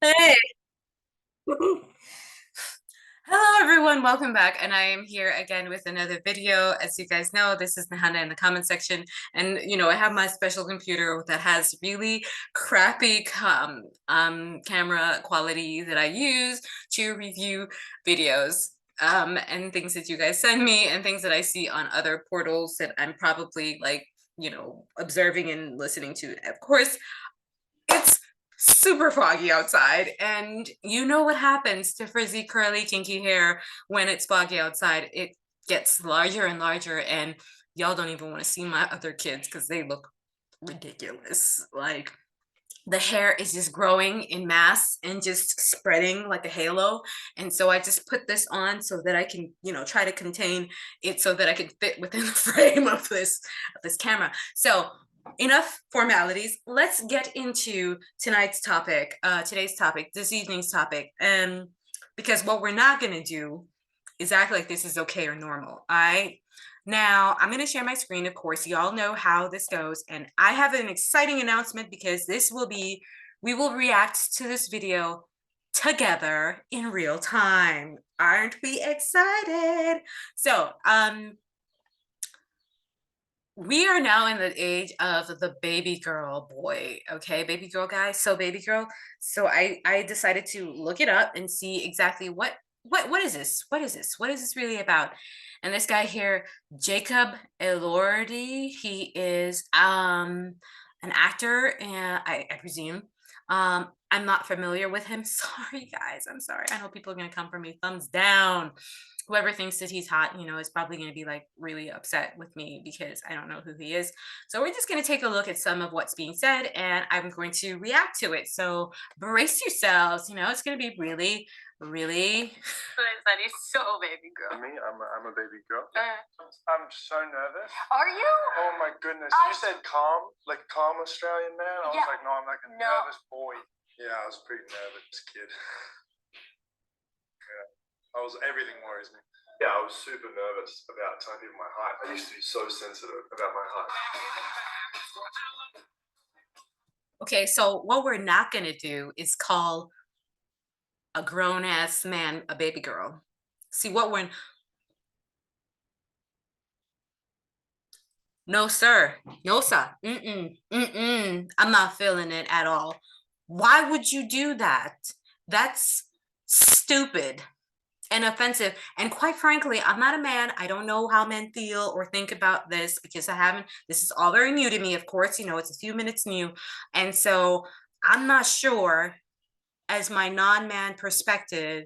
Hey. Hello everyone, welcome back. And I am here again with another video. As you guys know, this is Nahana in the comment section. And I have my special computer that has really crappy camera quality that I use to review videos. And things that you guys send me and things that I see on other portals that I'm probably like, observing and listening to. Of course, it's super foggy outside, and you know what happens to frizzy, curly, kinky hair when it's foggy outside. It gets larger and larger, and y'all don't even want to see my other kids because they look ridiculous. Like, the hair is just growing in mass and just spreading like a halo. And so I just put this on so that I can, try to contain it so that I can fit within the frame of this camera. So enough formalities. Let's get into today's topic, this evening's topic. Because what we're not going to do is act like this is okay or normal. Now, I'm going to share my screen. Of course, y'all know how this goes. And I have an exciting announcement because we will react to this video together in real time. Aren't we excited? So, we are now in the age of the baby girl boy, okay, baby girl guys. So baby girl. So I decided to look it up and see exactly what is this? What is this really about? And this guy here, Jacob Elordi, he is an actor, and I presume. I'm not familiar with him. Sorry, guys. I'm sorry. I know people are gonna come for me. Thumbs down. Whoever thinks that he's hot, is probably going to be like really upset with me because I don't know who he is. So we're just going to take a look at some of what's being said, and I'm going to react to it. So brace yourselves. It's going to be really, really. That he's so baby girl. Me, I'm a baby girl. Uh, I'm so nervous. are you? Oh my goodness! You said calm, like calm Australian man. I was like, no, I'm like a nervous boy. Yeah, I was pretty nervous kid. Everything worries me. Yeah, I was super nervous about telling people my height. I used to be so sensitive about my height. Okay, so what we're not going to do is call a grown ass man a baby girl. See what we're. No, sir. No, sir. Mm-mm. Mm-mm. I'm not feeling it at all. Why would you do that? That's stupid and offensive. And quite frankly, I'm not a man. I don't know how men feel or think about this because I haven't. This is all very new to me. Of course, it's a few minutes new. And so I'm not sure, as my non-man perspective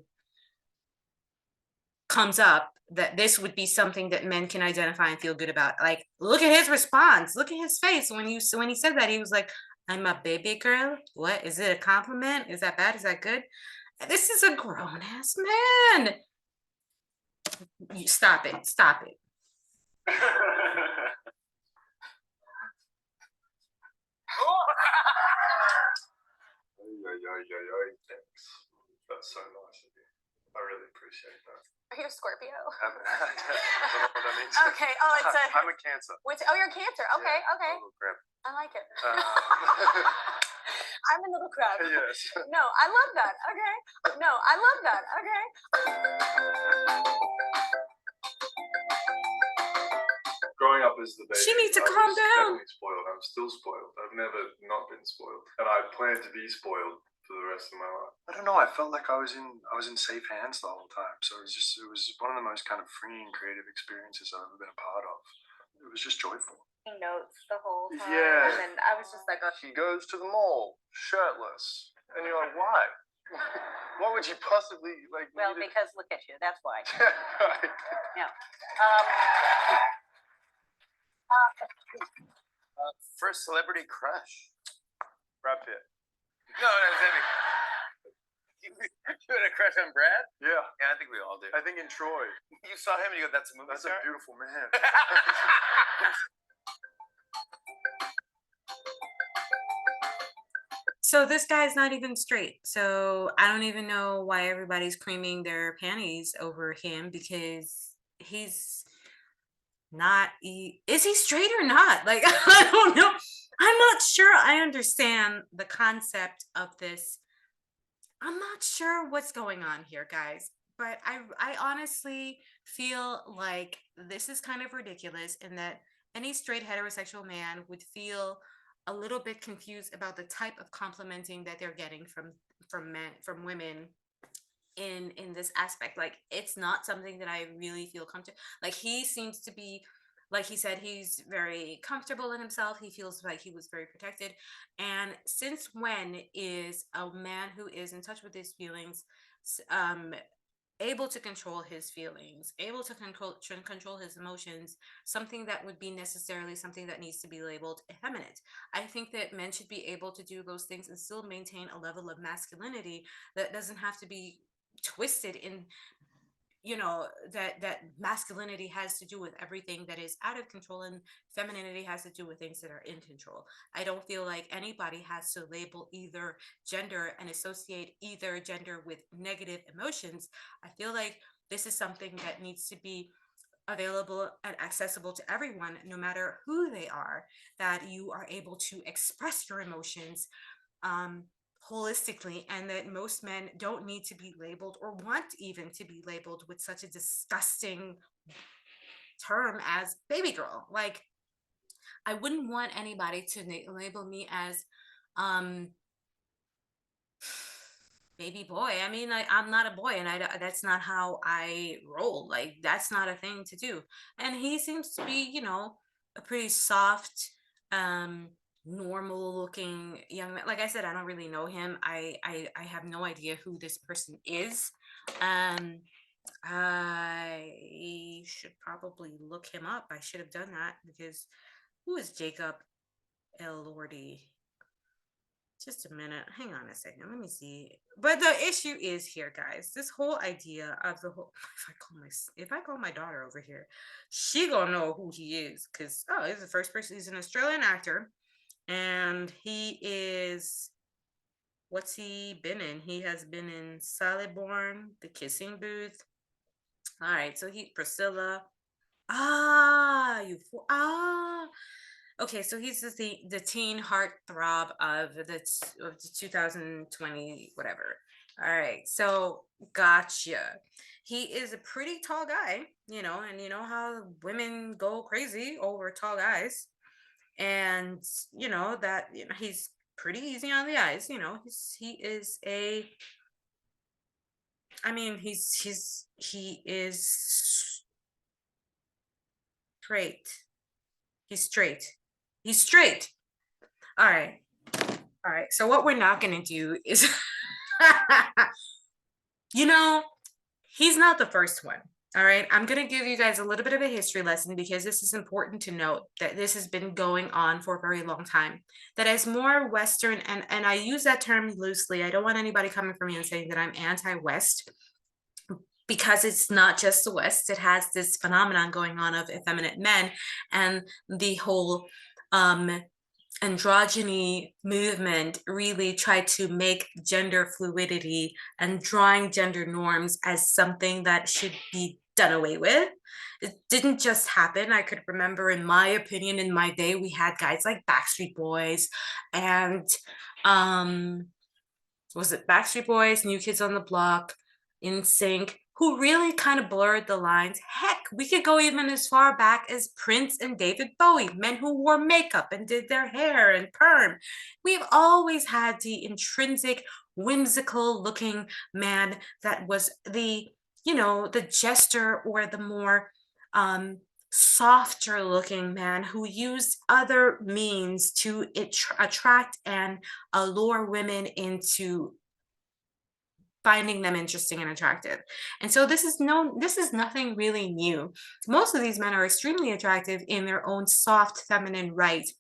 comes up, that this would be something that men can identify and feel good about. Like, look at his response. Look at his face when he said that. He was like, "I'm a baby girl." What is it? A compliment? Is that bad? Is that good? This is a grown ass man. You stop it. Stop it. Thanks. That's so nice of you. I really appreciate that. Are you a Scorpio? I don't know what that means. Okay. Oh, it's a. I'm a Cancer. You're a Cancer. Okay. Yeah, Okay. a little crab. I like it. I'm a little crab. Yes. No, I love that. Okay. No, I love that. Okay. Growing up as the baby, She needs to I calm was down. definitely spoiled. I'm still spoiled. I've never not been spoiled, and I plan to be spoiled for the rest of my life. I don't know. I felt like I was in safe hands the whole time. So it was one of the most kind of freeing, creative experiences I've ever been a part of. It was just joyful. Notes the whole time. Yeah. And I was just like, oh. He goes to the mall shirtless, and you're like, why? What would you possibly like? Well, because look at you. That's why. Right. Yeah. First celebrity crush. Brad Pitt. No, you had a crush on Brad? Yeah. Yeah, I think we all do. I think in Troy. You saw him and you go, that's a movie star? That's a beautiful man. So this guy's not even straight. So I don't even know why everybody's creaming their panties over him because he's not. Is he straight or not? Like, I don't know. I'm not sure I understand the concept of this I'm not sure what's going on here, guys, but I honestly feel like this is kind of ridiculous in that any straight heterosexual man would feel a little bit confused about the type of complimenting that they're getting from women in this aspect. Like, it's not something that I really feel comfortable. Like, he seems to be, like he said, he's very comfortable in himself. He feels like he was very protected. And since when is a man who is in touch with his feelings s- um able to control his feelings, able to control his emotions, something that would be necessarily something that needs to be labeled effeminate? I think that men should be able to do those things and still maintain a level of masculinity that doesn't have to be twisted in, that masculinity has to do with everything that is out of control, and femininity has to do with things that are in control. I don't feel like anybody has to label either gender and associate either gender with negative emotions. I feel like this is something that needs to be available and accessible to everyone, no matter who they are, that you are able to express your emotions um, holistically, and that most men don't need to be labeled or want even to be labeled with such a disgusting term as baby girl. Like, I wouldn't want anybody to label me as um baby boy. I mean, I'm not a boy, and that's not how I roll. Like, that's not a thing to do. And he seems to be, a pretty soft, um, normal looking young man. Like I said, I don't really know him. I have no idea who this person is. Um, I should probably look him up. I should have done that, because who is Jacob Elordi? Just a minute. Hang on a second. Let me see. But the issue is here, guys. This whole idea of the whole if I call my daughter over here, she gonna know who he is. Cause he's the first person. He's an Australian actor. And he is, what's he been in? He has been in Sallyborn, The Kissing Booth. All right, so Priscilla. Okay, so he's the teen heartthrob of the 2020 whatever. All right, so gotcha. He is a pretty tall guy, and you know how women go crazy over tall guys, and that he's pretty easy on the eyes. He is a. I mean, he is straight. He's straight. He's straight. All right. All right. So what we're not going to do is, you know, he's not the first one. All right. I'm going to give you guys a little bit of a history lesson, because this is important to note that this has been going on for a very long time. That as more Western, and I use that term loosely. I don't want anybody coming for me and saying that I'm anti-West, because it's not just the West. It has this phenomenon going on of effeminate men, and the whole androgyny movement really tried to make gender fluidity and drawing gender norms as something that should be done away with. It didn't just happen. I could remember, in my opinion, in my day, we had guys like Backstreet Boys and was it Backstreet Boys, New Kids on the Block, NSYNC, who really kind of blurred the lines. Heck, we could go even as far back as Prince and David Bowie, men who wore makeup and did their hair and perm. We've always had the intrinsic, whimsical looking man that was the jester, or the more um, softer looking man who used other means to attract and allure women into finding them interesting and attractive. And so this is nothing really new. Most of these men are extremely attractive in their own soft feminine right.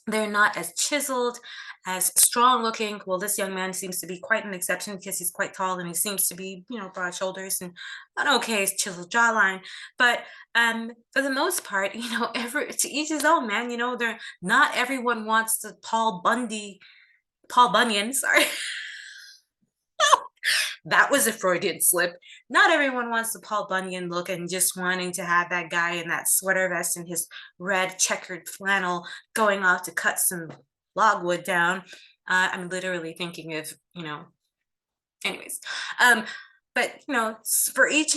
They're not as chiseled, as strong looking. Well, this young man seems to be quite an exception, because he's quite tall and he seems to be, broad shoulders and an okay chiseled jawline. But for the most part, every to each his own, man. They're not everyone wants the Paul Bunyan, sorry. That was a Freudian slip. Not everyone wants the Paul Bunyan look and just wanting to have that guy in that sweater vest and his red checkered flannel going off to cut some logwood down. I'm literally thinking of, Anyways, but for each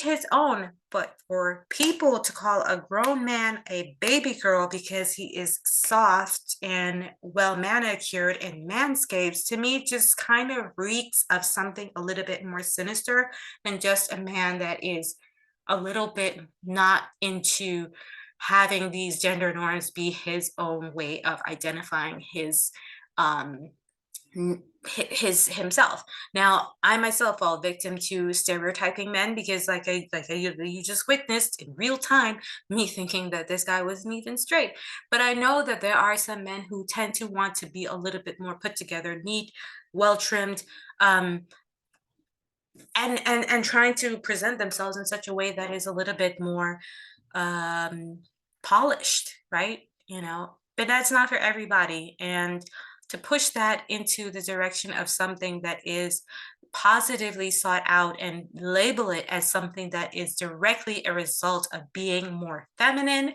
his own. But for people to call a grown man a baby girl because he is soft and well manicured and manscaped, to me just kind of reeks of something a little bit more sinister than just a man that is a little bit not into having these gender norms be his own way of identifying um his himself. Now, I myself fall victim to stereotyping men because, you just witnessed in real time me thinking that this guy wasn't even straight. But I know that there are some men who tend to want to be a little bit more put together, neat, well trimmed, um, and trying to present themselves in such a way that is a little bit more um, polished, right? But that's not for everybody. And to push that into the direction of something that is positively sought out and label it as something that is directly a result of being more feminine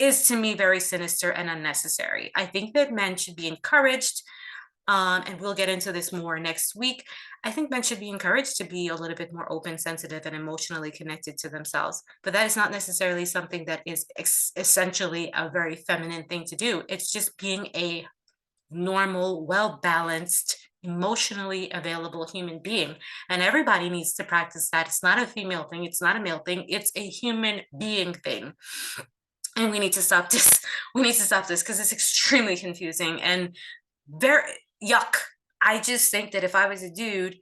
is to me very sinister and unnecessary. I think that men should be encouraged, and we'll get into this more next week. I think men should be encouraged to be a little bit more open, sensitive, and emotionally connected to themselves. But that is not necessarily something that is essentially a very feminine thing to do. It's just being a normal, well balanced, emotionally available human being. And everybody needs to practice that. It's not a female thing, it's not a male thing, it's a human being thing. And we need to stop this. We need to stop this because it's extremely confusing and very yuck. I just think that if I was a dude,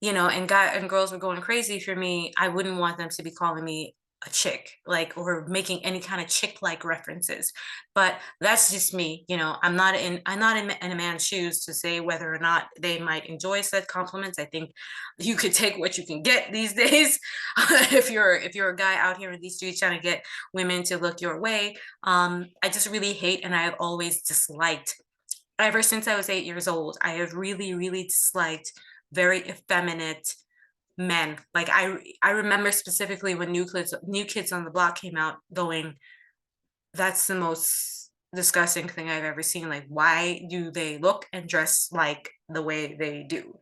and guy and girls were going crazy for me, I wouldn't want them to be calling me a chick, like, or making any kind of chick-like references. But that's just me. I'm not in a man's shoes to say whether or not they might enjoy said compliments. I think you could take what you can get these days. If you're a guy out here in these streets trying to get women to look your way. I just really hate, and I have always disliked, ever since I was 8 years old, I have really, really disliked very effeminate men. Like I remember specifically when New Kids on the Block came out, going, that's the most disgusting thing I've ever seen. Like, why do they look and dress like the way they do?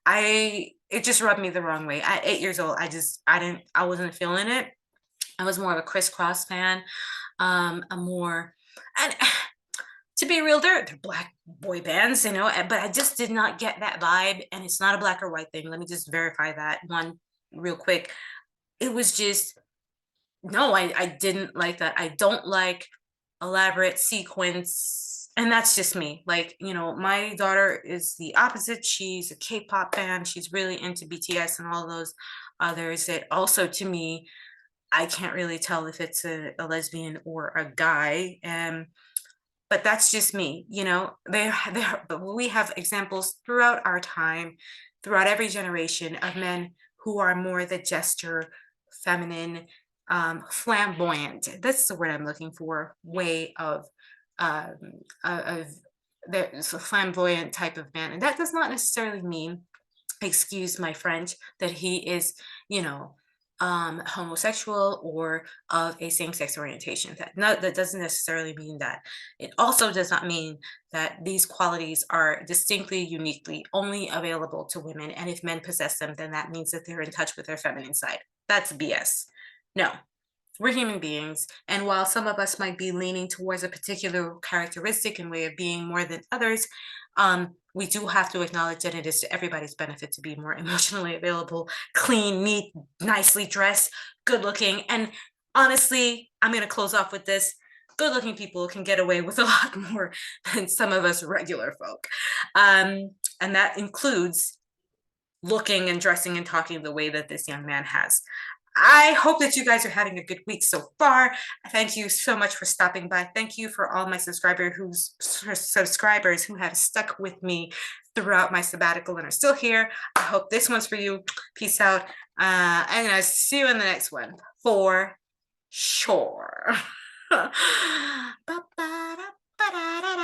It just rubbed me the wrong way. At 8 years old, I wasn't feeling it. I was more of a Crisscross fan. A more, and to be real, they're black boy bands, but I just did not get that vibe. And it's not a black or white thing. Let me just verify that one real quick. It was just, no, I didn't like that. I don't like elaborate sequence. And that's just me. Like, my daughter is the opposite. She's a K-pop fan. She's really into BTS and all those others that also, to me, I can't really tell if it's a lesbian or a guy. But that's just me. But we have examples throughout our time, throughout every generation, of men who are more the gesture, feminine, flamboyant. That's the word I'm looking for. Way um, of the flamboyant type of man, and that does not necessarily mean, excuse my French, that he is, you know, homosexual or of a same-sex orientation. That doesn't necessarily mean that. It also does not mean that these qualities are distinctly, uniquely only available to women. And if men possess them, then that means that they're in touch with their feminine side. That's BS. No, we're human beings. And while some of us might be leaning towards a particular characteristic and way of being more than others, we do have to acknowledge that it is to everybody's benefit to be more emotionally available, clean, neat, nicely dressed, good looking. And honestly, I'm going to close off with this. Good looking people can get away with a lot more than some of us regular folk. And that includes looking and dressing and talking the way that this young man has. I hope that you guys are having a good week so far. Thank you so much for stopping by. Thank you for all my subscribers who have stuck with me throughout my sabbatical and are still here. I hope this one's for you. Peace out. And I'll see you in the next one for sure.